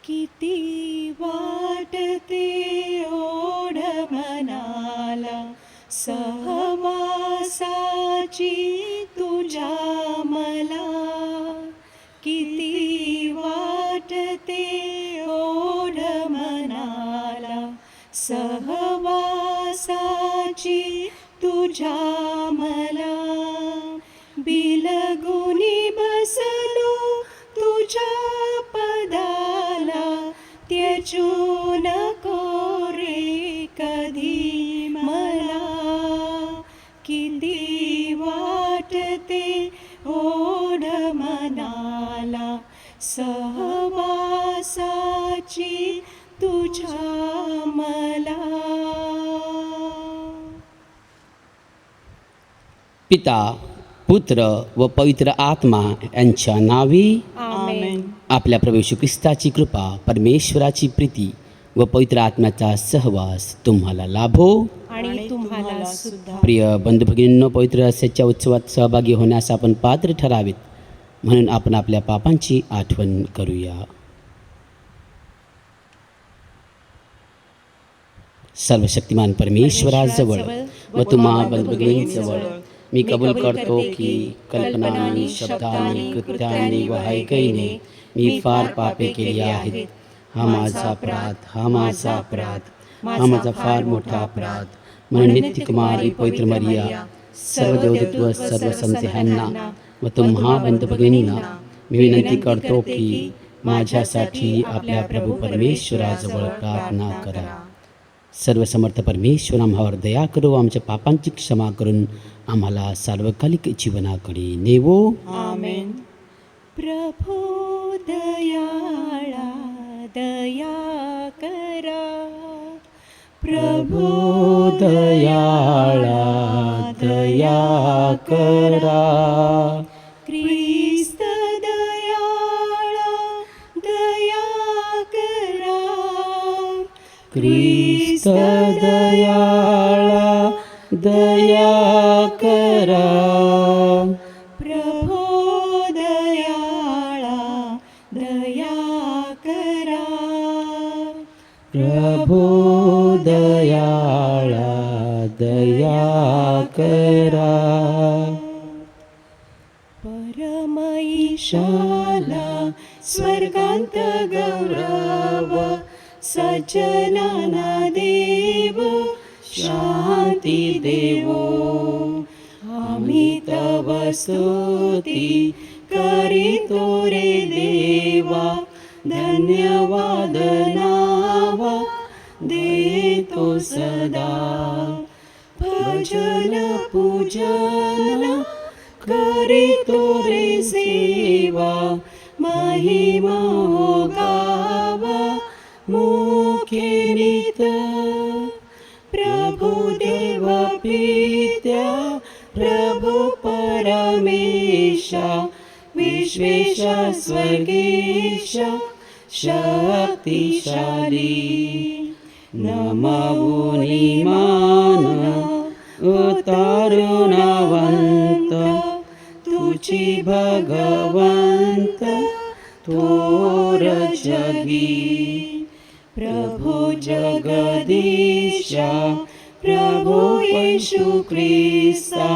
किती वाटते ओढ मनाला सहवासाची तुझ्या मला. किती वाटते ओढ मनाला सहवासाची तुझ्या मला. बिलगुनी बसलो तुझ्या पदाला त्यजू नको रे कधी मला. किती वाटते ओढ मनाला सहवासाची तुझ्या मला. पिता, पुत्र व पवित्र आत्मा यांच्या नावी आमेन. आपल्या प्रभू येशू ख्रिस्ताची कृपा, परमेश्वराची प्रीती व पवित्र आत्म्याचा सहवास तुम्हाला लाभो. आणि तुम्हाला सुद्धा. प्रिय बंधू भगिनींनो, पवित्र रस्त्याच्या उत्सवात सहभागी होण्यास आपण पात्र ठरावेत म्हणून आपण आपल्या पापांची आठवण करूया. सर्वशक्तिमान परमेश्वराजवळ व तुम्हा बंधू भगिनींजवळ मी कबूल करतो की कल्पनांनी, शब्दांनी, कृत्यांनी व ऐकईने मी फार पापे केली आहेत. हा माझा अपराध, हा माझा अपराध, हा माझा फार मोठा अपराध. म्हणून नित्य कुमारी पवित्र मरिया, सर्व देवदूत, सर्व संत ह्यांना व तुम्हा बंधू भगिनींना मी विनंती करतो की माझ्यासाठी आपल्या प्रभू परमेश्वराजवळ प्रार्थना करा. सर्वसमर्थ परमेश्वर आम्हावर दया करो, आमच्या पापांची क्षमा करून आम्हाला सार्वकालिक जीवनाकडे नेवो. आमेन. प्रभो दयाळा दया करा. प्रभो दयाळा दया करा. ख्रिस्त दयाळा दया करा. ख्रिस्त दयाळा दया करा. प्रभो दयाळा दया करा. प्रभो दयाळा दया करा. परमईशाला स्वर्गांत गौरव, सज्जनाना देव शांती देवो. आम्ही तव स्तुती करीतो रे देवा, धन्यवाद नावा देतो सदा. भजन पूजन करीतो रे सेवा, महिमा गावा मुखे नित. प्रभु देव पित्या, प्रभु परमेशा, विश्वेशा स्वर्गेशा शक्तिशाली. नमवुनी मान उतारुणवंत, तुझी भगवंत थोर जगी. प्रभु जगदीशा, प्रभु येशू ख्रिस्ता,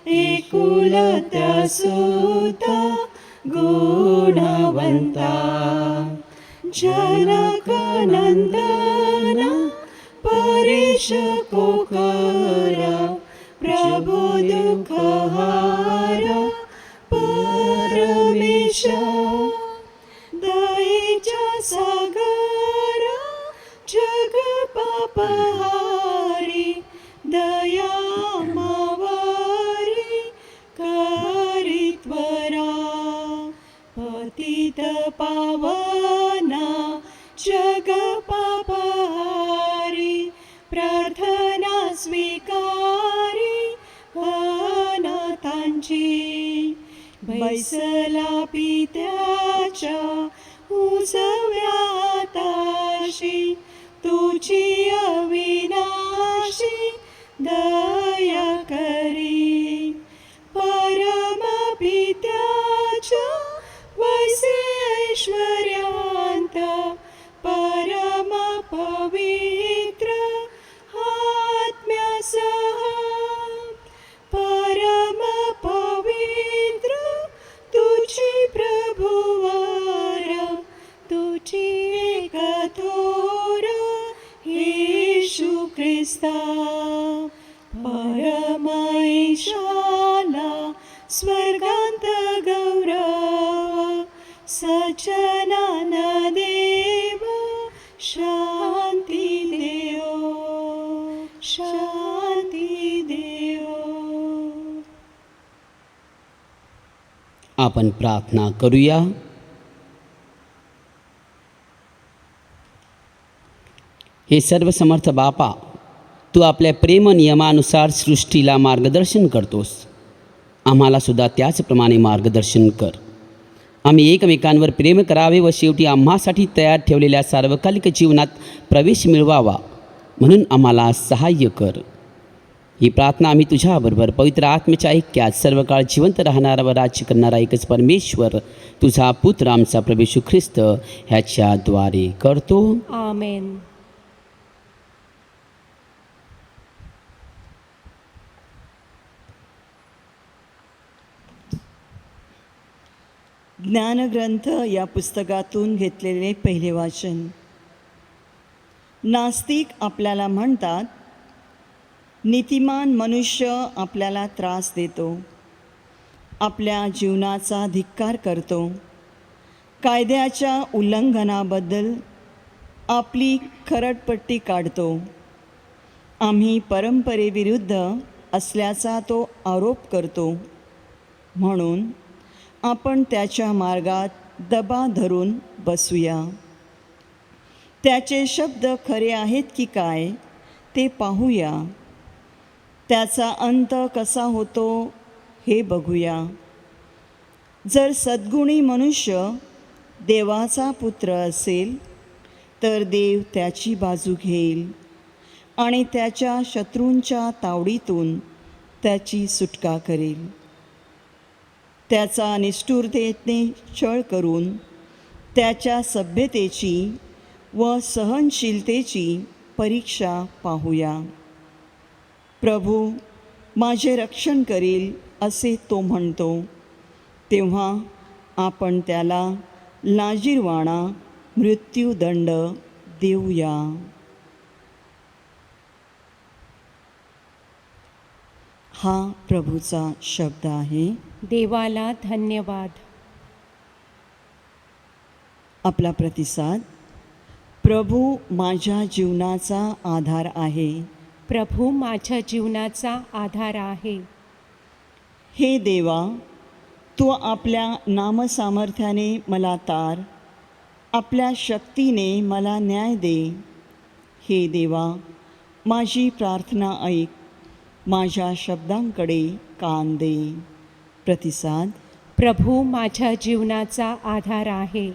एकुलता सुता गुणवंता. जनक नंदन परेश कोकरा, प्रभु दुःखहार परमेश. दयेच्या सागर जग पापहारी, दया मावारी करित्वरा. पतित पावना जग पापहारी, प्रार्थना स्वीकारी अनाथांची. बैसला पित्याच्या उजव्या हाताशी, तुझी अविनाशी दया करी. परम पित्याच्या वसे ऐश्वर्यांत, ख्रिस्ता परमेशाला स्वर्गांत गौरव सचनान देव शांती देव शांती देव. आपण प्रार्थना करूया. हे सर्वसमर्थ बापा, तू आपल्या प्रेम नियमानुसार सृष्टीला मार्गदर्शन करतोस. आम्हाला सुद्धा त्याचप्रमाणे मार्गदर्शन कर. आम्ही एकमेकांवर प्रेम करावे व शेवटी आम्हासाठी तयार ठेवलेल्या सार्वकालिक जीवनात प्रवेश मिळवावा म्हणून आम्हाला सहाय्य कर. ही प्रार्थना आम्ही तुझ्याबरोबर पवित्र आत्म्याच्या ऐक्यात सर्व काळ जिवंत राहणारा व राज्य करणारा एकच परमेश्वर तुझा पुत्र आमचा प्रभू येशू ख्रिस्त ह्याच्याद्वारे करतो. आमेन. ज्ञानग्रंथ या पुस्तकातून घेतलेले पहिले वाचन. नास्तिक आपल्याला म्हणतात, नीतिमान मनुष्य आपल्याला त्रास देतो, आपल्या जीवनाचा धिक्कार करतो, कायद्याच्या उल्लंघनाबद्दल आपली खरडपट्टी काढतो. आम्ही परंपरेविरुद्ध असल्याचा तो आरोप करतो. म्हणून आपण त्याच्या मार्गात दबा धरून बसूया. त्याचे शब्द खरे आहेत की काय ते पाहूया. त्याचा अंत कसा होतो हे बघूया. जर सद्गुणी मनुष्य देवाचा पुत्र असेल तर देव त्याची बाजू घेईल आणि त्याच्या शत्रूंच्या तावडीतून त्याची सुटका करेल. त्याचा निष्ठुरतेने छळ करून त्याच्या सभ्यतेची व सहनशीलतेची परीक्षा पाहूया. प्रभू माझे रक्षण करील असे तो म्हणतो, तेव्हा आपण त्याला लाजिरवाणा मृत्यूदंड देऊया. हा प्रभूचा शब्द आहे. देवाला धन्यवाद. आपला प्रतिसाद. प्रभू माझ्या जीवनाचा आधार आहे. प्रभू माझ्या जीवनाचा आधार आहे. हे देवा, तू आपल्या नामसामर्थ्याने मला तार, आपल्या शक्तीने मला न्याय दे. हे देवा, माझी प्रार्थना ऐक, माझ्या शब्दांकडे कान दे. प्रतिसाद. प्रभू माझ्या जीवनाचा आधार आहे.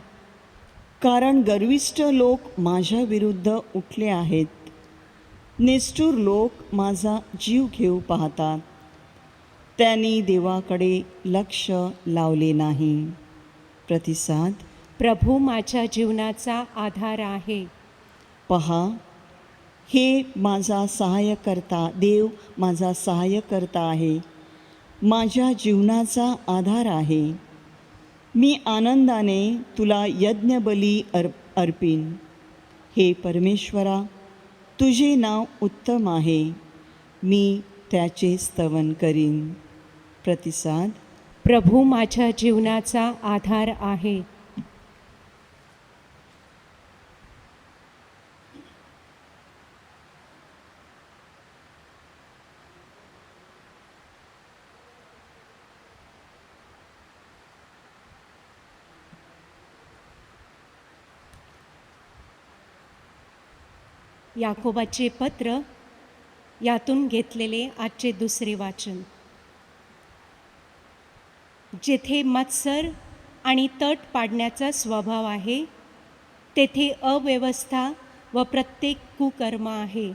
कारण गर्विष्ठ लोक माझ्या विरुद्ध उठले आहेत. निष्ठुर लोक माझा जीव घेऊ पाहतात. त्यांनी देवाकडे लक्ष लावले नाही. प्रतिसाद. प्रभू माझ्या जीवनाचा आधार आहे. पहा, हे माझा सहाय्यकर्ता, देव माझा सहाय्यकर्ता आहे, माझ्या जीवनाचा आधार आहे. मी आनंदाने तुला यज्ञबली अर्पीन. हे परमेश्वरा, तुझे नाव उत्तम आहे, मी त्याचे स्तवन करीन. प्रतिसाद. प्रभू माझ्या जीवनाचा आधार आहे. याकोबाचे पत्र यातून घेतलेले आजचे दुसरे वाचन. जेथे मत्सर आणि तट पाडण्याचा स्वभाव आहे, तेथे अव्यवस्था व प्रत्येक कुकर्म आहे.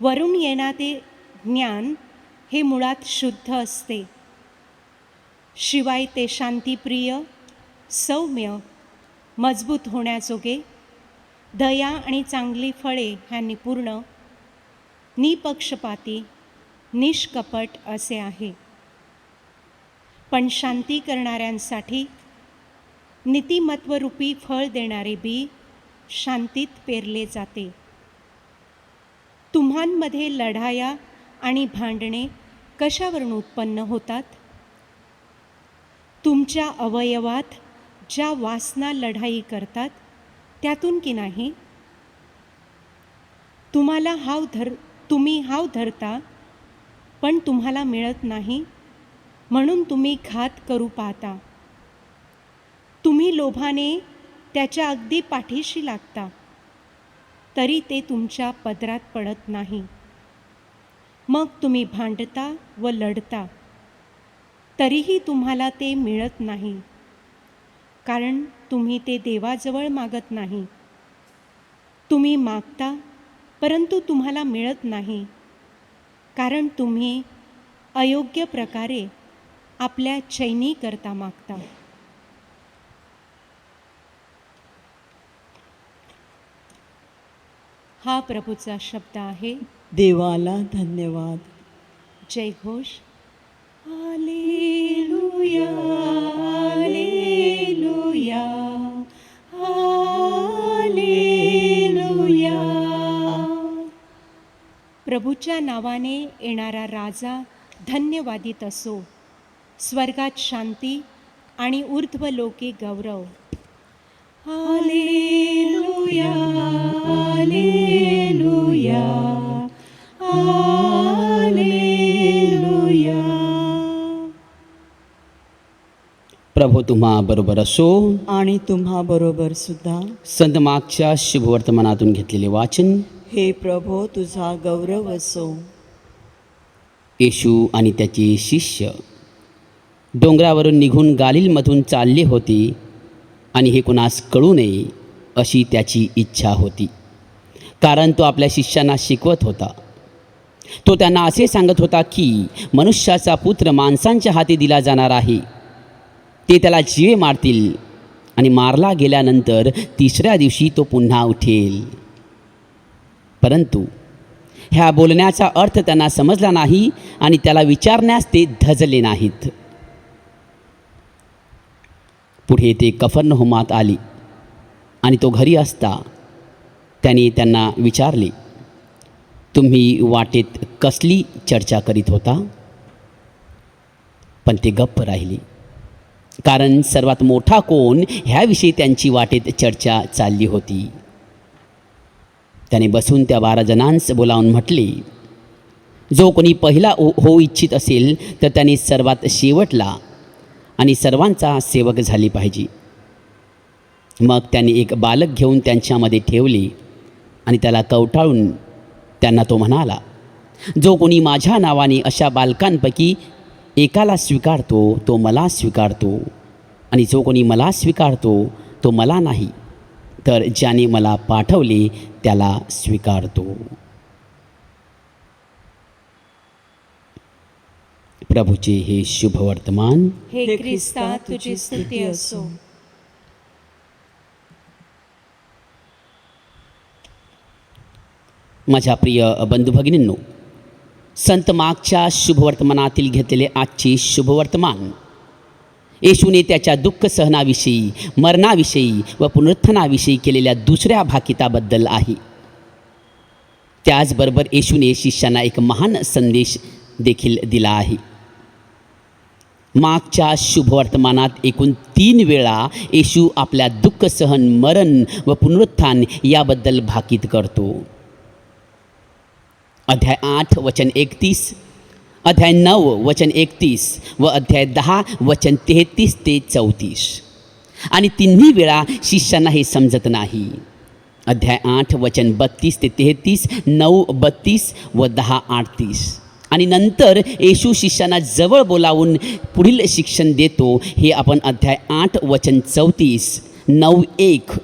वरून येणारे ज्ञान हे मुळात शुद्ध असते, शिवाय ते शांतिप्रिय, सौम्य, मजबूत होण्याजोगे, दया आणि चांगली फळे ह्यांनी पूर्ण, निपक्षपाती, निष्कपट असे आहे. पण शांती करणाऱ्यांसाठी नीतिमत्वरूपी फळ देणारे बी शांतीत पेरले जाते. तुम्हांमध्ये लढाया आणि भांडणे कशावरून उत्पन्न होतात? तुमच्या अवयवात ज्या वासना लढाई करतात त्यातून की नाही? तुम्ही हाव धरता पण तुम्हाला मिळत नाही, म्हणून तुम्ही घात करू पाहता. तुम्ही लोभाने त्याच्या अगदी पाठीशी लागता, तरी ते तुमच्या पदरात पडत नाही. मग तुम्ही भांडता व लढता, तरीही तुम्हाला ते मिळत नाही, कारण तुम्ही ते देवाजवळ मागत नाही. तुम्ही मागता परंतु तुम्हाला मिळत नाही, कारण तुम्ही अयोग्य प्रकारे आपल्या चैनीकरता मागता. हा प्रभूचा शब्द आहे. देवाला धन्यवाद. जय घोष. Hallelujah, hallelujah, hallelujah. प्रभूच्या नावाने येणारा राजा धन्यवादित असो. स्वर्गात शांती आणि ऊर्ध्वलोकी गौरव. Hallelujah, hallelujah, hallelujah. प्रभू तुम्हा बरोबर असो. आणि तुम्हा बरोबर सुद्धा. संत मागच्या शुभवर्तमानातून घेतलेले वाचन. हे प्रभो तुझा गौरव असो. येशू आणि त्याचे शिष्य डोंगरावरून निघून गालिलमधून चालले होते आणि हे कुणास कळू नये अशी त्याची इच्छा होती, कारण तो आपल्या शिष्यांना शिकवत होता. तो त्यांना असे सांगत होता की मनुष्याचा पुत्र माणसांच्या हाती दिला जाणार आहे. ते त्याला जीवे मारतील आणि मारला गेल्यानंतर तिसऱ्या दिवशी तो पुन्हा उठेल. परंतु ह्या बोलण्याचा अर्थ त्यांना समजला नाही आणि त्याला विचारण्यास ते धजले नाहीत. पुढे ते कफरनहूमात आले आणि तो घरी असता त्याने त्यांना विचारले, तुम्ही वाटेत कसली चर्चा करीत होता? पण ते गप्प राहिले, कारण सर्वात मोठा कोण ह्याविषयी त्यांची वाटेत चर्चा चालली होती. त्याने बसून त्या 12 जणांस बोलावून म्हटले, जो कोणी पहिला होऊ इच्छित असेल तर त्याने सर्वात शेवटला आणि सर्वांचा सेवक झाले पाहिजे. मग त्याने एक बालक घेऊन त्यांच्यामध्ये ठेवले आणि त्याला कवटाळून त्यांना तो म्हणाला, जो कोणी माझ्या नावाने अशा बालकांपैकी एकाला स्वीकारतो तो मला स्वीकारतो, आणि जो कोणी मला स्वीकारतो तो मला नाही, तर ज्याने मला पाठवले त्याला स्वीकारतो. प्रभूचे हे शुभ वर्तमान. हे ख्रिस्ता तुझी स्तुती असो. माझ्या प्रिय बंधू भगिनींनो, संत मागच्या शुभवर्तमानातील घेतलेले आजचे शुभवर्तमान येशूने त्याच्या दुःख सहनाविषयी, मरणाविषयी व पुनरुत्थानाविषयी केलेल्या दुसऱ्या भाकिताबद्दल आहे. त्याचबरोबर येशूने शिष्यांना एक महान संदेश देखील दिला आहे. मागच्या शुभवर्तमानात एकूण 3 वेळा येशू आपल्या दुःख सहन, मरण व पुनरुत्थान याबद्दल भाकीत करतो. अध्याय 8 वचन 31, अध्याय 9 वचन 31 व अध्याय 10 वचन 33 ते 34. आणि तिन्ही वेळा शिष्यांना हे समजत नाही. अध्याय 8 वचन 32 ते 33, 9 32 व 10 38. आणि नंतर येशू शिष्यांना जवळ बोलावून पुढील शिक्षण देतो. हे आपण अध्याय 8 वचन 34, 9 1,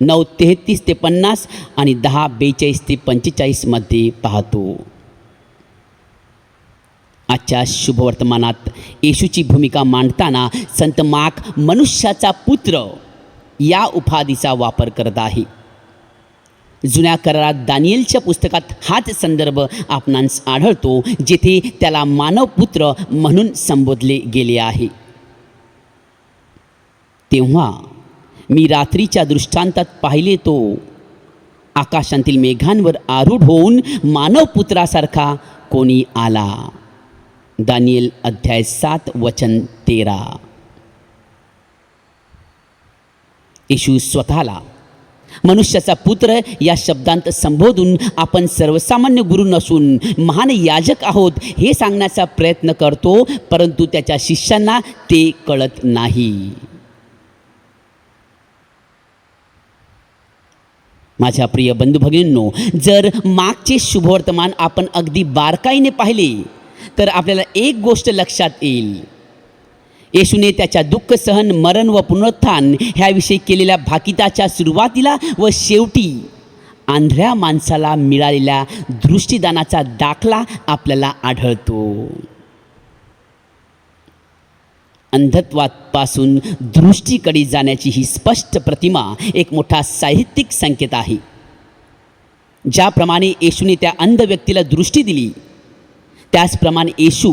9 33 ते 50 आणि 10 42 ते 45 मध्ये पाहतो. आजच्या शुभवर्तमानात येशूची भूमिका मांडताना संत मार्क मनुष्याचा पुत्र या उपाधीचा वापर करत आहे. जुन्या करारात दानिएलच्या पुस्तकात हाच संदर्भ आपणास आढळतो, जेथे त्याला मानवपुत्र म्हणून संबोधले गेले आहे. तेव्हा मी रात्रीच्या दृष्टांतात पाहिले तो आकाशांतील मेघांवर आरूढ होऊन मानव पुत्रासारखा कोणी आला. दानिएल अध्याय 7 वचन 13. येशू स्वतःला मनुष्याचा पुत्र या शब्दांत संबोधून आपण सर्वसामान्य गुरु नसून महान याजक आहोत हे सांगण्याचा प्रयत्न करतो, परंतु त्याच्या शिष्यांना ते कळत नाही. माझ्या प्रिय बंधू भगिनींनो, जर मागचे शुभवर्तमान आपण अगदी बारकाईने पाहिले तर आपल्याला एक गोष्ट लक्षात येईल. येशूने त्याच्या दुःख सहन, मरण व पुनरुत्थान ह्याविषयी केलेल्या भाकिताच्या सुरुवातीला व शेवटी आंधळ्या माणसाला मिळालेल्या दृष्टिदानाचा दाखला आपल्याला आढळतो. अंधत्वापासून दृष्टीकडे जाण्याची ही स्पष्ट प्रतिमा एक मोठा साहित्यिक संकेत आहे. ज्याप्रमाणे येशूने त्या अंध व्यक्तीला दृष्टी दिली, त्याचप्रमाणे येशू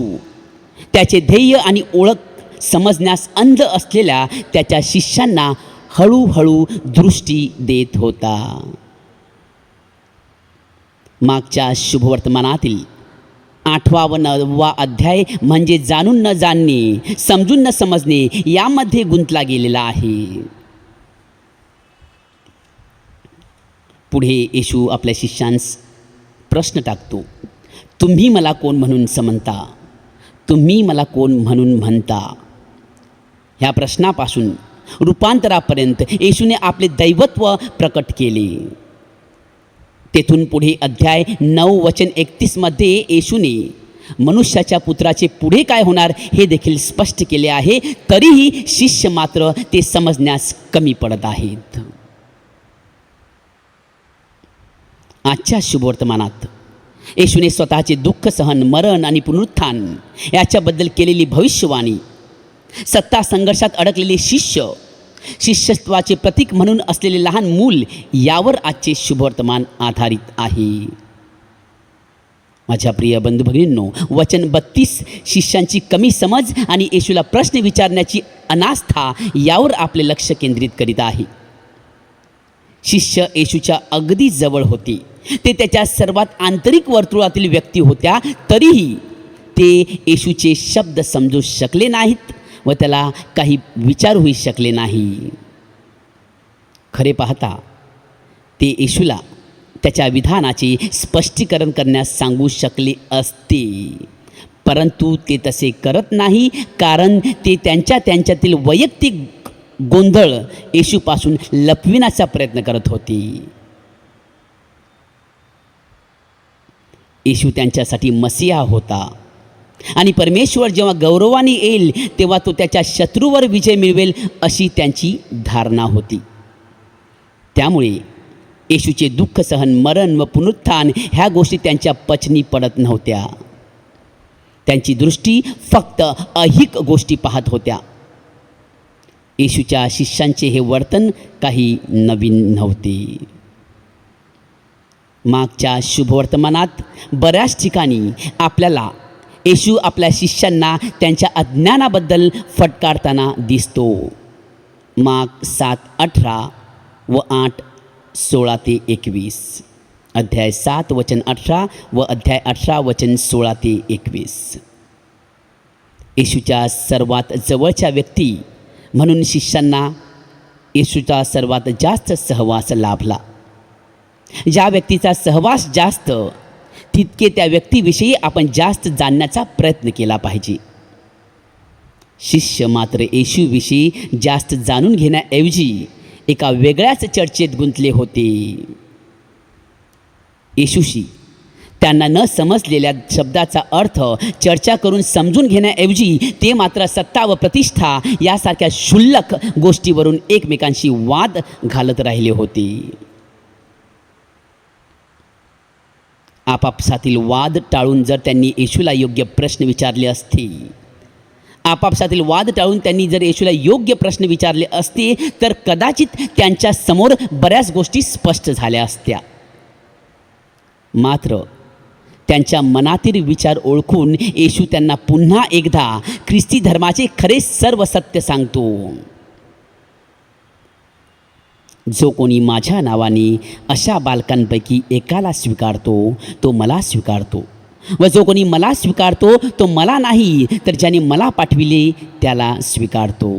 त्याचे ध्येय आणि ओळख समजण्यास अंध असलेल्या त्याच्या शिष्यांना हळूहळू दृष्टी देत होता. मागच्या शुभवर्तमानातील 8वा व 9वा अध्याय म्हणजे जाणून न जाणणे, समजून न समजणे यामध्ये गुंतला गेलेला आहे. पुढे येशू आपल्या शिष्यांस प्रश्न टाकतो, तुम्ही मला कोण म्हणून समजता? तुम्ही मला कोण म्हणून म्हणता? ह्या प्रश्नापासून रूपांतरापर्यंत येशूने आपले दैवत्व प्रकट केले. तेथून पुढे अध्याय 9 वचन 31 मध्ये येशूने मनुष्याच्या पुत्राचे पुढे काय होणार हे देखील स्पष्ट केले आहे. तरीही शिष्य मात्र ते समजण्यास कमी पडत आहेत. आजच्या शुभवर्तमानात येशूने स्वतःचे दुःख सहन, मरण आणि पुनरुत्थान याच्याबद्दल केलेली भविष्यवाणी, सत्ता संघर्षात अडकलेले शिष्य, शिष्यत्वाचे प्रतीक म्हणून असलेले लहान मूल यावर आजचे शुभवर्तमान आधारित आहे. माझ्या प्रिय बंधू भगिनींनो, वचन 32 शिष्यांची कमी समज आणि येशूला प्रश्न विचारण्याची अनास्था यावर आपले लक्ष केंद्रित करीत आहे. शिष्य येशूच्या अगदी जवळ होते, ते त्याच्या सर्वात आंतरिक वर्तुळातील व्यक्ती होत्या, तरीही ते येशूचे शब्द समजू शकले नाहीत व त्याला काही विचारूही शकले नाही. खरे पाहता ते येशूला त्याच्या विधानाचे स्पष्टीकरण करण्यास सांगू शकले असते, परंतु ते तसे करत नाही, कारण ते त्यांच्यातील वैयक्तिक गोंधळ येशूपासून लपविण्याचा प्रयत्न करत होते. येशू त्यांच्यासाठी मसीहा होता आणि परमेश्वर जेव्हा गौरवाने येईल तेव्हा तो त्याच्या शत्रूवर विजय मिळवेल अशी त्यांची धारणा होती. त्यामुळे येशूचे दुःख सहन, मरण व पुनरुत्थान ह्या गोष्टी त्यांच्या पचनी पडत नव्हत्या. त्यांची दृष्टी फक्त ऐहिक गोष्टी पाहत होत्या. येशूच्या शिष्यांचे हे वर्तन काही नवीन नव्हते. मागच्या शुभवर्तमानात बऱ्याच ठिकाणी आपल्याला येशू आपल्या शिष्यांना त्यांच्या अज्ञानाबद्दल फटकारताना दिसतो. माग 7:18 व 8:16 ते 21, अध्याय 7 वचन 18 व अध्याय 18 वचन 16 ते 21. येशूच्या सर्वात जवळच्या व्यक्ती म्हणून शिष्यांना येशूचा सर्वात जास्त सहवास लाभला. ज्या व्यक्तीचा सहवास जास्त, तितके त्या व्यक्तीविषयी आपण जास्त जाणण्याचा प्रयत्न केला पाहिजे. शिष्य मात्र येशूविषयी जास्त जाणून घेण्याऐवजी एका वेगळ्याच चर्चेत गुंतले होते. येशूशी त्यांना न समजलेल्या शब्दाचा अर्थ चर्चा करून समजून घेण्याऐवजी ते मात्र सत्ता व प्रतिष्ठा यासारख्या क्षुल्लक गोष्टीवरून एकमेकांशी वाद घालत राहिले होते. आपापसातील वाद टाळून जर त्यांनी येशूला योग्य प्रश्न विचारले असते, योग्य प्रश्न विचारले असते तर कदाचित त्यांच्या समोर बऱ्याच गोष्टी स्पष्ट झाल्या असत्या. मात्र त्यांच्या मनातील विचार ओळखून येशू त्यांना पुन्हा एकदा ख्रिस्ती धर्माचे खरे सर्व सत्य सांगतो. जो कोणी माझ्या नावाने अशा बालकांपैकी एकाला स्वीकारतो तो मला स्वीकारतो, व जो कोणी मला स्वीकारतो तो मला नाही तर ज्याने मला पाठविले त्याला स्वीकारतो.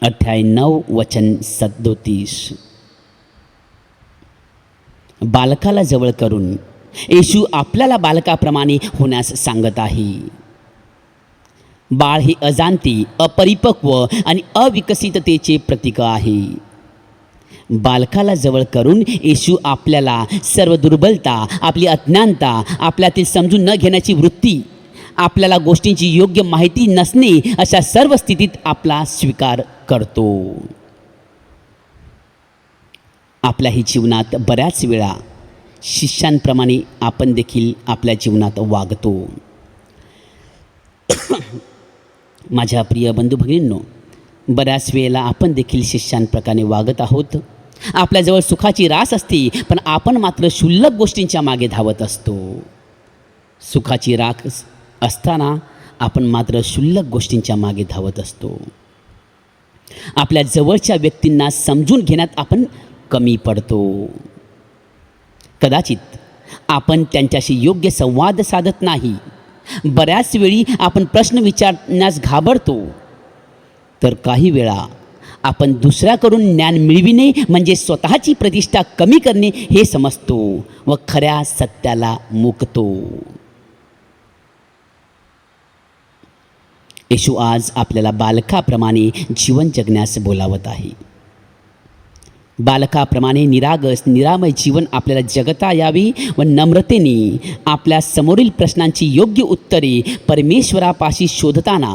अध्याय 9 वचन 37. बालकाला जवळ करून येशू आपल्याला बालकाप्रमाणे होण्यास सांगत आहे. बाळ हे अजाणते, अपरिपक्व आणि अविकसिततेचे प्रतीक आहे. बालकाला जवळ करून येशू आपल्याला सर्व दुर्बलता, आपली अज्ञानता, आपल्यातील समजून न घेण्याची वृत्ती, आपल्याला गोष्टींची योग्य माहिती नसणे अशा सर्व स्थितीत आपला स्वीकार करतो. आपल्याही जीवनात बऱ्याच वेळा शिष्यांप्रमाणे आपण देखील आपल्या जीवनात वागतो. माझ्या प्रिय बंधू भगिनींनो, बऱ्याच वेळेला आपण देखील शिष्यांप्रकारे वागत आहोत. आपल्याजवळ सुखाची रास असते, पण आपण मात्र क्षुल्लक गोष्टींच्या मागे धावत असतो. सुखाची रास असताना आपण मात्र क्षुल्लक गोष्टींच्या मागे धावत असतो. आपल्या जवळच्या व्यक्तींना समजून घेण्यात आपण कमी पडतो. कदाचित आपण त्यांच्याशी योग्य संवाद साधत नाही. बऱ्याच वेळी आपण प्रश्न विचारण्यास घाबरतो. तर काही वेळा आपण दुसऱ्याकडून ज्ञान मिळविणे म्हणजे स्वतःची प्रतिष्ठा कमी करणे हे समजतो व खऱ्या सत्याला मुकतो. येशू आज आपल्याला बालकाप्रमाणे जीवन जगण्यास बोलावत आहे. बालकाप्रमाणे निरागस निरामय जीवन आपल्याला जगता यावी व नम्रतेने आपल्या समोरील प्रश्नांची योग्य उत्तरे परमेश्वरापाशी शोधताना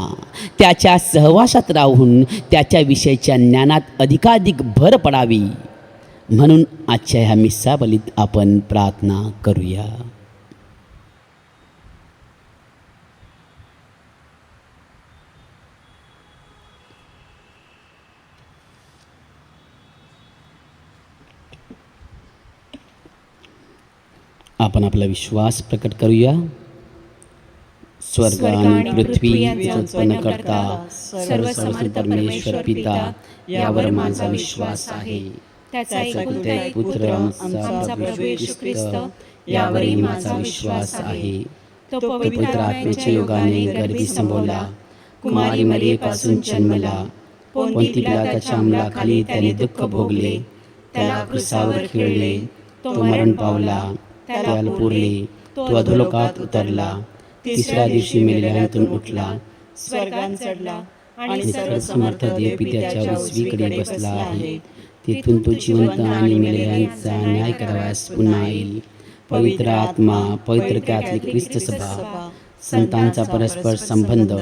त्याच्या सहवासात राहून त्याच्याविषयीच्या ज्ञानात अधिकाधिक भर पडावी. म्हणून आजच्या ह्या मिस्साबलीत आपण प्रार्थना करूया. आपण आपला विश्वास प्रकट करूया. स्वर्ग आणि पृथ्वी उत्पन्न करता सर्वसमर्थ परमेश्वर पिता यावर माझा विश्वास आहे. त्याचा एकुलता एक पुत्र आमचा प्रभू येशू ख्रिस्त यावरही माझा विश्वास आहे. तो पवित्र आत्म्याच्या योगाने गर्भी संभोवला, कुमारी मरियेपासून जन्मला, पोंती पिलाताच्या अंमलाखाली त्याने दुःख भोगले, त्याला क्रूसावर खिळले, तो मरण पावला, त्याला पुरले, तो अधोलोकात उतरला, तिसऱ्या दिवशी मेलेल्यांतून उठला, स्वर्गात चढला आणि सर्वसमर्थ देव पित्याच्या उजवीकडे बसला आहे. तिथून तो जिवंत आणि मेलेल्यांचा न्याय करावयास पुन्हा येईल. पवित्र आत्मा, पवित्र कॅथलिक ख्रिस्त सभा, संतांचा परस्पर संबंध,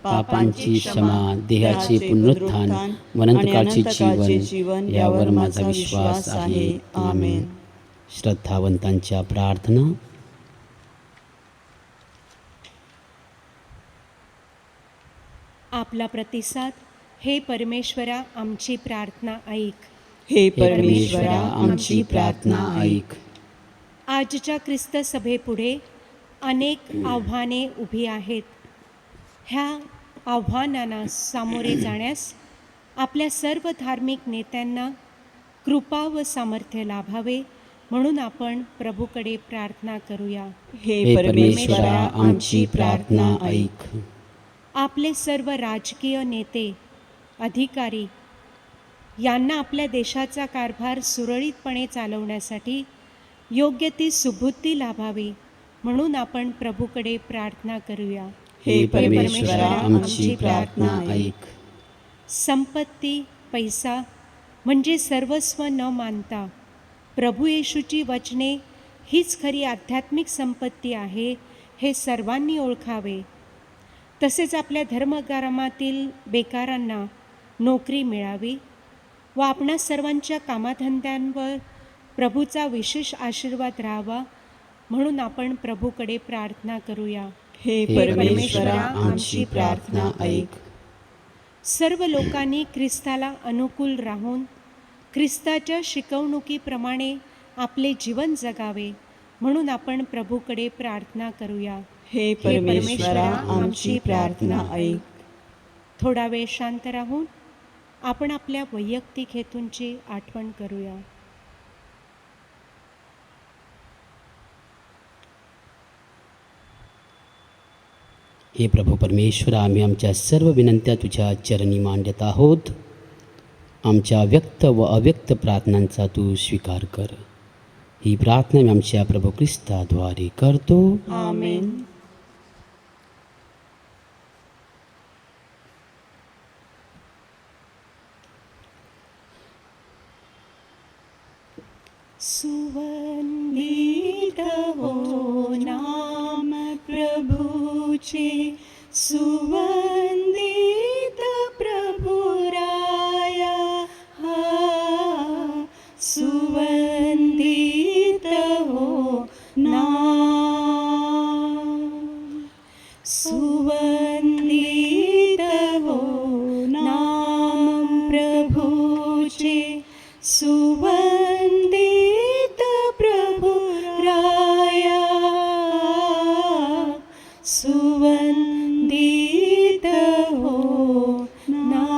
पापांची क्षमा, देहाचे पुनरुत्थान, अनंतकाळचे जीवन यावर माझा विश्वास आहे. आमेन. श्रद्धावंतांच्या प्रार्थना. आपला प्रतिसाद. हे परमेश्वरा आमची प्रार्थना ऐक. हे परमेश्वरा आमची प्रार्थना ऐक. आजच्या ख्रिस्त सभेपुढे अनेक आव्हाने उभी आहेत. ह्या आव्हानांना सामोरे जाण्यास आपल्या सर्व धार्मिक नेत्यांना कृपा व सामर्थ्य लाभावे म्हणून आपण प्रभूकडे प्रार्थना करूया. हे परमेश्वरा आमची प्रार्थना ऐक. आपले सर्व राजकीय नेते, अधिकारी यांना आपल्या देशाचा कारभार सुरळीतपणे चालवण्यासाठी योग्य ती सुबुद्धी लाभावी म्हणून आपण प्रभूकडे प्रार्थना करूया. हे परमेश्वरा आमची प्रार्थना ऐक. संपत्ती, पैसा म्हणजे सर्वस्व न मानता प्रभू येशूची वचने हीच खरी आध्यात्मिक संपत्ती आहे हे सर्वांनी ओळखावे. तसेच आपल्या धर्मग्रामातील बेकारांना नोकरी मिळावी व आपणा सर्वांच्या कामाधंद्यांवर प्रभूचा विशेष आशीर्वाद राहावा म्हणून आपण प्रभूकडे प्रार्थना करूया. हे परमेश्वरा आमची प्रार्थना ऐक. सर्व लोकांनी ख्रिस्ताला अनुकूल राहून ख्रिस्ताच्या शिकवणुकीप्रमाणे आपले जीवन जगावे म्हणून आपण प्रभूकडे प्रार्थना करूया. हे परमेश्वरा आमची प्रार्थना ऐक. थोडा वेळ शांत राहून आपण आपल्या वैयक्तिक हेतूंची आठवण करूया. हे प्रभू परमेश्वरा, आम्ही आमच्या सर्व विनंत्या तुझ्या चरणी मांडत आहोत. आमच्या व्यक्त व अव्यक्त प्रार्थनांचा तू स्वीकार कर. ही प्रार्थना मी आमच्या प्रभू ख्रिस्ताद्वारे करतो. आमेन. सुवंदित हो नाम प्रभूचे, सुवंदित प्रभुराया. सुवंदित हो नाम, सुवंदित हो नाम प्रभूचे, सुवंदित प्रभुराया. सुवंदित हो नाम.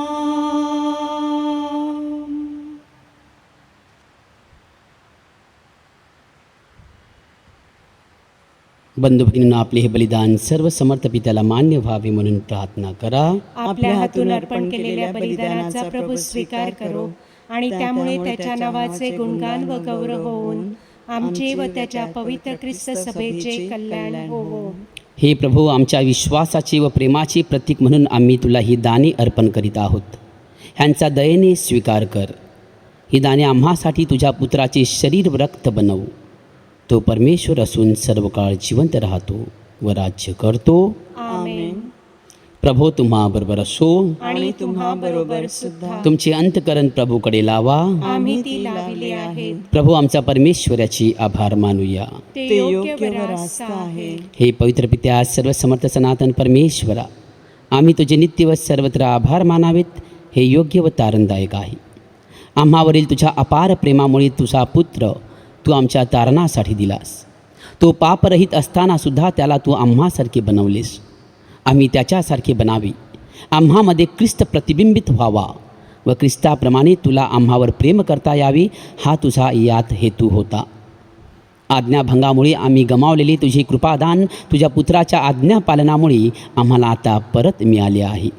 बंधू भगिनींनो, आपले हे बलिदान सर्व समर्थ पित्याला मान्य व्हावे म्हणून प्रार्थना करा. आपल्या हातून अर्पण केलेल्या बलिदानाचा प्रभू स्वीकार करो आणि त्यामुळे त्याच्या नावाचे गुणगान व गौरव होऊन आमचे व त्याच्या पवित्र ख्रिस्त सभेचे कल्याण होवो. हे प्रभू, आमच्या विश्वासाचे व प्रेमाचे प्रतीक म्हणून आम्ही तुला ही दाने अर्पण करीत आहोत. ह्यांचा दयेने स्वीकार कर. ही दाने आम्हासाठी तुझ्या पुत्राचे शरीर व रक्त बनवू. तो परमेश्वर असून सर्व काळ जिवंत राहतो व राज्य करतो. आमेन. प्रभो तुम्हा बरोबर असो. आणि तुम्हा बरोबर सुद्धा. तुमचे अंतकरण प्रभूकडे लावा. आम्ही ती लाविले आहेत. प्रभू, आमचा परमेश्वराची आभार मानूया. ते ते योग्य योग्य व व रास्त रास्त आहे. हे पवित्र पित्या, सर्व समर्थ सनातन परमेश्वरा, आम्ही तुझे नित्य व सर्वत्र आभार मानावेत हे योग्य व तारणदायक आहे. आम्हावरील तुझ्या अपार प्रेमामुळे तुझा पुत्र तू आमच्या तारणासाठी दिलास. तो पापरहित असतानासुद्धा त्याला तू आम्हासारखे बनवलेस. आम्ही त्याच्यासारखे बनावे, आम्हामध्ये ख्रिस्त प्रतिबिंबित व्हावा व ख्रिस्ताप्रमाणे तुला आम्हावर प्रेम करता यावे, हा तुझा यात हेतू होता. आज्ञाभंगामुळे आम्ही गमावलेले तुझे कृपादान तुझ्या पुत्राच्या आज्ञापालनामुळे आम्हाला आता परत मिळाले आहे.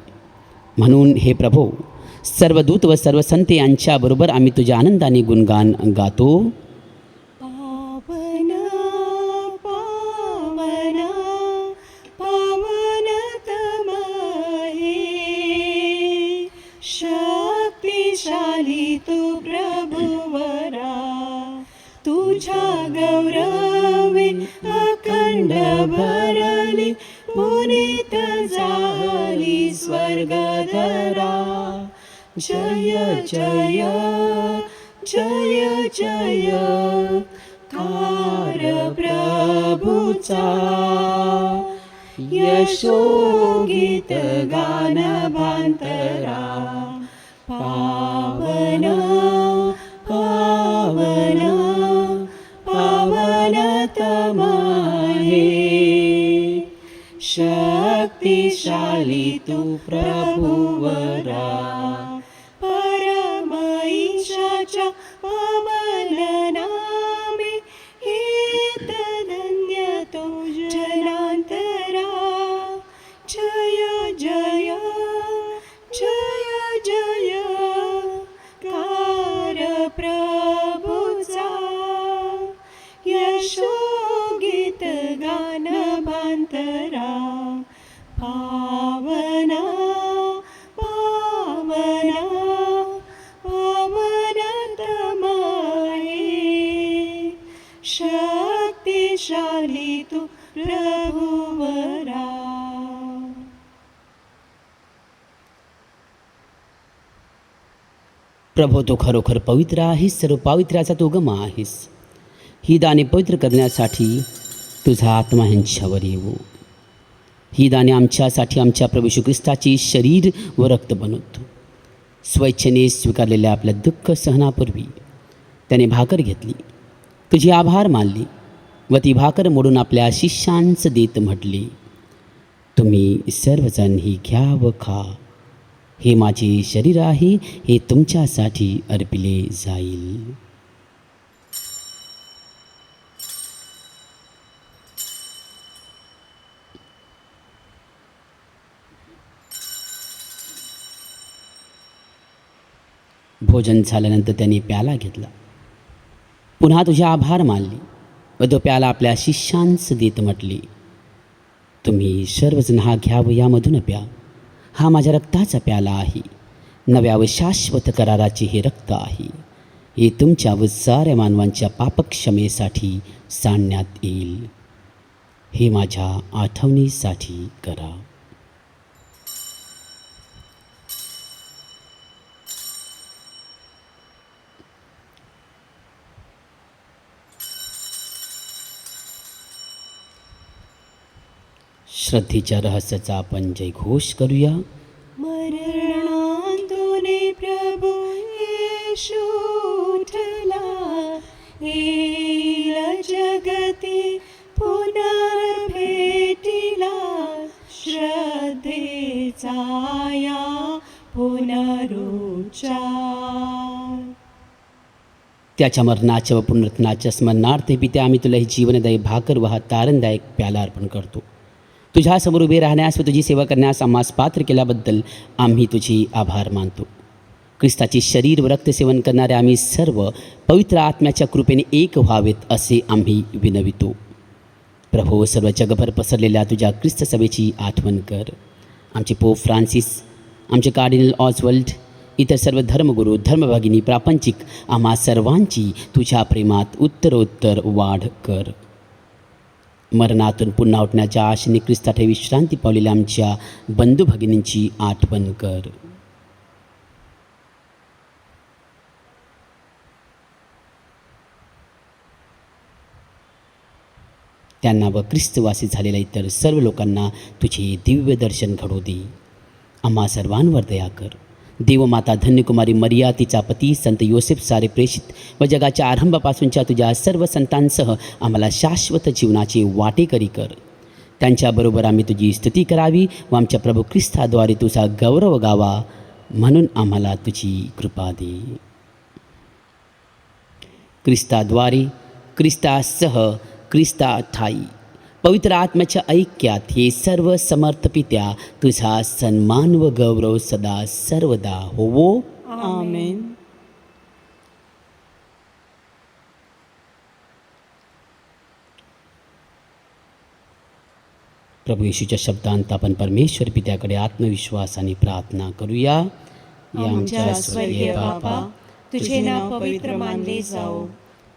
म्हणून हे प्रभो, सर्व दूत व सर्व संत यांच्याबरोबर आम्ही तुझ्या आनंदाने गुणगान गातो. पावन पावन पावनतम हे, शक्तिशाली तू प्रभुवरा. तुझ्या गौरवे अखंड भरली, पुनीत झाली स्वर्गधरा. जय जय जय जय कार प्रभूचा, यशोगीत गान भांतरा. पावन पावन पावनतम हे, शक्तिशाली तू प्रभुवरा. परमईशाच्या पावन नामे, हेत धन्य तो जनांतरा. जय जय जय जय कार प्रभूचा, यशोगीत गान भांतरा. पावन पावन पावनतम हे, शक्तिशाली तू प्रभुवरा. प्रभो, तो खरोखर पवित्र आहेस, सर्व पावित्र्याचा तो गमा आहेस. ही दाने पवित्र करण्यासाठी तुझा आत्मा ह्यांच्यावर येवो. ही दाने आमच्यासाठी आमच्या प्रभू येशू ख्रिस्ताचे शरीर व रक्त बनवतो. स्वेच्छेने स्वीकारलेल्या आपल्या दुःख सहनापूर्वी त्याने भाकर घेतली, तुझी आभार मानली व ती भाकर मोडून आपल्या शिष्यांस देत म्हटले, तुम्ही सर्वजण ही घ्या व खा. हे माझे शरीर आहे, हे तुमच्यासाठी अर्पिले जाईल. भोजन झाल्यानंतर त्यांनी प्याला घेतला, पुन्हा तुझे आभार मानले व तो प्याला आपल्या शिष्यांस देत म्हटले, तुम्ही सर्वजण हा घ्या व यामधून प्या. हा माझ्या रक्ताचा प्याला आहे, नव्या व शाश्वत कराराचे हे रक्त आहे. हे तुमच्या व साऱ्या मानवांच्या पापक्षमेसाठी सांडण्यात येईल. हे माझ्या आठवणीसाठी करा. श्रद्धेच्या रहस्याचा आपण जयघोष करूया. मरणातून प्रभू येशू उठला, येईल जगती पुनर्भेटीला. श्रद्धेचा या पुनरुच्चार. त्याच्या मरणाच्या व पुनरुत्थानाच्या स्मरणार्थ पित्या, आम्ही तुला ही जीवनदायी भाकर व हा तारणदायक प्याला अर्पण करतो. तुझ्यासमोर उभे राहण्यास व तुझी सेवा करण्यास आम्हास पात्र केल्याबद्दल आम्ही तुझे आभार मानतो. ख्रिस्ताचे शरीर व रक्तसेवन करणारे आम्ही सर्व पवित्र आत्म्याच्या कृपेने एक व्हावेत असे आम्ही विनवितो. प्रभो, सर्व जगभर पसरलेल्या तुझ्या ख्रिस्त सभेची आठवण कर. आमचे पोप फ्रान्सिस, आमचे कार्डिनल ऑसवर्ल्ड, इतर सर्व धर्मगुरू, धर्मभगिनी, प्रापंचिक आम्हा सर्वांची तुझ्या प्रेमात उत्तरोत्तर वाढ कर. मरणातून पुन्हा उठण्याच्या आशेने ख्रिस्ताकडे विश्रांती पावलेल्या आमच्या बंधू भगिनींची आठवण कर. त्यांना व ख्रिस्तवासी झालेल्या इतर सर्व लोकांना तुझे दिव्य दर्शन घडू दे. आम्हा सर्वांवर दया कर. देवमाता धन्यकुमारी मरिया, तिचा पती संत योसेफ, सारे प्रेषित व जगाच्या आरंभापासूनच्या तुझ्या सर्व संतांसह आम्हाला शाश्वत जीवनाचे वाटेकरी कर. त्यांच्याबरोबर आम्ही तुझी स्तुती करावी व आमच्या प्रभू ख्रिस्ताद्वारे तुझा गौरव गावा, म्हणून आम्हाला तुझी कृपा दे. ख्रिस्ताद्वारे, ख्रिस्तासह, ख्रिस्ताठाई पवित्र आत्म्याच्या ऐक्यात हे सर्व समर्थ पित्या, तुझा सन्मान व गौरव सदा सर्वदा होवो. आमेन. प्रभू येशूच्या शब्दांत आपण परमेश्वर पित्याकडे आत्मविश्वासाने प्रार्थना करूया. आमच्या स्वर्गीय बापा, तुझे नाव पवित्र मानले जाओ,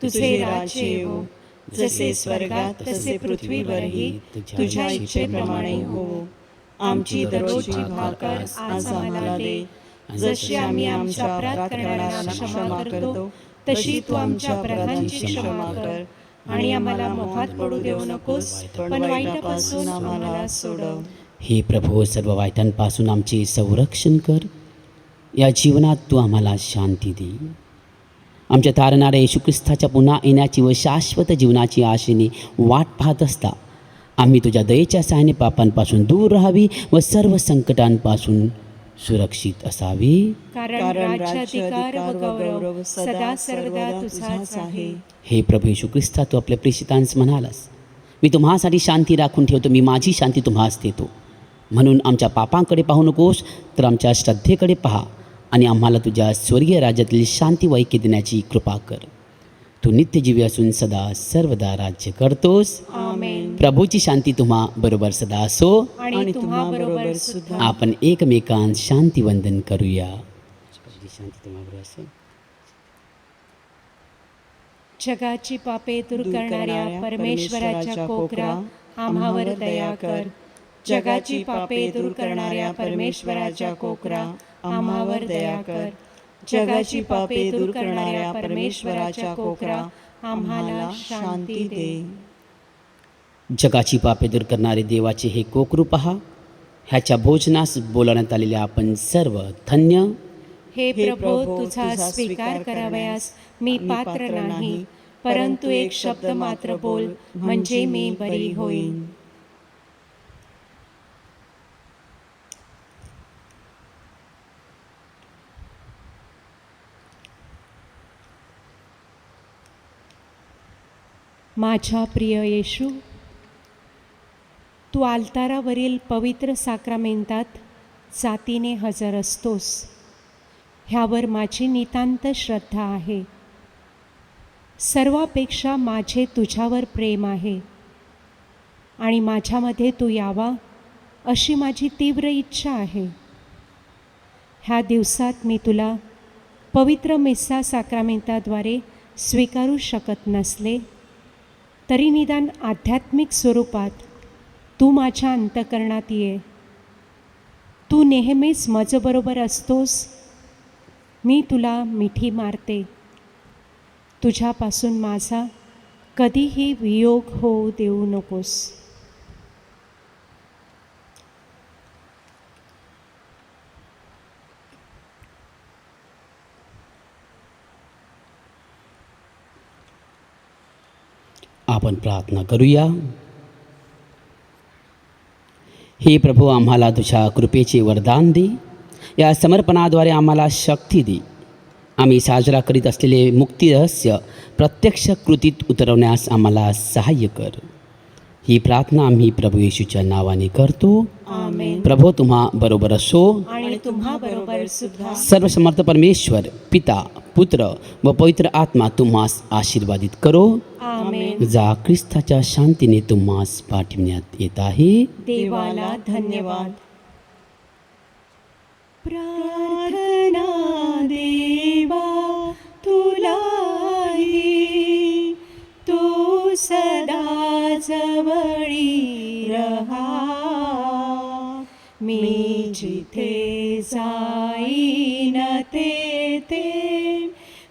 तुझे राज्य येवो, जसे स्वर्गात तसे पृथ्वीवरही तुझ्या इच्छेप्रमाणे हो. आमची दररोजची भाकर आज आम्हाला दे, जशी आम्ही आमच्या अपराध करणाऱ्यांना क्षमा करतो, तशी तू आमच्या अपराधांची क्षमा कर. आणि आम्हाला मोहात पडू देऊ नकोस, पण वाईटापासून आम्हाला सोडव. हे प्रभू, सर्व वाईटांपासून आमचे संरक्षण कर. या जीवनात तू आम्हाला शांती दे. आमच्या तारणाऱ्या येशू ख्रिस्ताच्या पुन्हा येण्याची व शाश्वत जीवनाची आशेने वाट पाहत असता आम्ही तुझ्या दयेच्या सहाय्याने पापांपासून दूर राहावी व सर्व संकटांपासून सुरक्षित असावे. कारण राज्याधिकार व गौरव सदा सर्वदा तुझाच आहे. हे प्रभू येशू ख्रिस्ता, तू आपल्या प्रेषितांस म्हणालास, मी तुम्हासाठी शांती राखून ठेवतो, मी माझी शांती तुम्हास देतो. म्हणून आमच्या पापांकडे पाहू नकोस, तर आमच्या श्रद्धेकडे पहा आणि आम्हाला तुझ्या स्वर्गीय राज्यातील शांती व ऐक्य देण्याची कृपा कर. तू नित्यजीवी असून सदा सर्वदा राज्य करतोस. आमेन. प्रभूची शांती तुम्हा बरोबर सदा असो. आणि तुम्हा बरोबर सुद्धा. आपण एकमेकांत शांती वंदन करूया. शांती तुम्हाबरोबर असो. जगाची पापे दूर करणाऱ्या परमेश्वराच्या कोकरा, आम्हावर दया कर. जगाची पापे दूर करणाऱ्या परमेश्वराच्या कोकरा, आम्हावर दया कर. जगाची पापे दूर करणाऱ्या परमेश्वराच्या कोकरा, आम्हाला शांती दे. जगाची पापे दूर करणारे देवाचे हे कोकरू पहा. ह्याच्या भोजनास बोलावण्यात आलेले आपण सर्व धन्य. हे प्रभो, तुझा स्वीकार करावयास मी पात्र नाही, परंतु एक शब्द मात्र बोल, म्हणजे मी बरी होईन. माझ्या प्रिय येशू, तू आल्तारावरील पवित्र साक्रामेंतात जातीने हजर असतोस, ह्यावर माझी नितांत श्रद्धा आहे. सर्वापेक्षा माझे तुझ्यावर प्रेम आहे आणि माझ्यामध्ये तू यावा अशी माझी तीव्र इच्छा आहे. ह्या दिवसात मी तुला पवित्र मिस्सा साक्रामेंताद्वारे स्वीकारू शकत नसले तरी निदान आध्यात्मिक स्वरूपात तू माझ्या अंतःकरणात ये. तू नेहमीच माझ्याबरोबर असतोस. मी तुला मिठी मारते. तुझ्यापासून माझा कधीही वियोग होऊ देऊ नकोस. आपण प्रार्थना करूया. हे प्रभू, आम्हाला तुझ्या कृपेचे वरदान दे. या समर्पणाद्वारे आम्हाला शक्ती दे. आम्ही साजरा करीत असलेले मुक्ती रहस्य प्रत्यक्ष कृतीत उतरवण्यास आम्हाला सहाय्य कर. ही प्रार्थना आम्ही प्रभू येशूच्या नावाने करतो. आमेन. प्रभू तुम्हा बरोबर असो. आणि तुम्हा बरोबर सुद्धा. सर्वसमर्थ परमेश्वर पिता, पुत्र व पवित्र आत्मा तुम्हास आशीर्वादित करो. आमेन. जा ख्रिस्ताच्या शांतीने तुम्हास पाठविण्यात येत आहे. देवाला धन्यवाद. प्रार्थना देवा तुलाही, तू सदा जवळी रहा. मी जिथे जाईन तेथे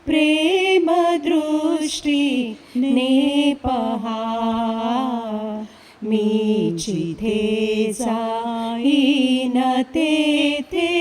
प्रेम दृष्टीने पहा. मी जिथे जाईन तेथे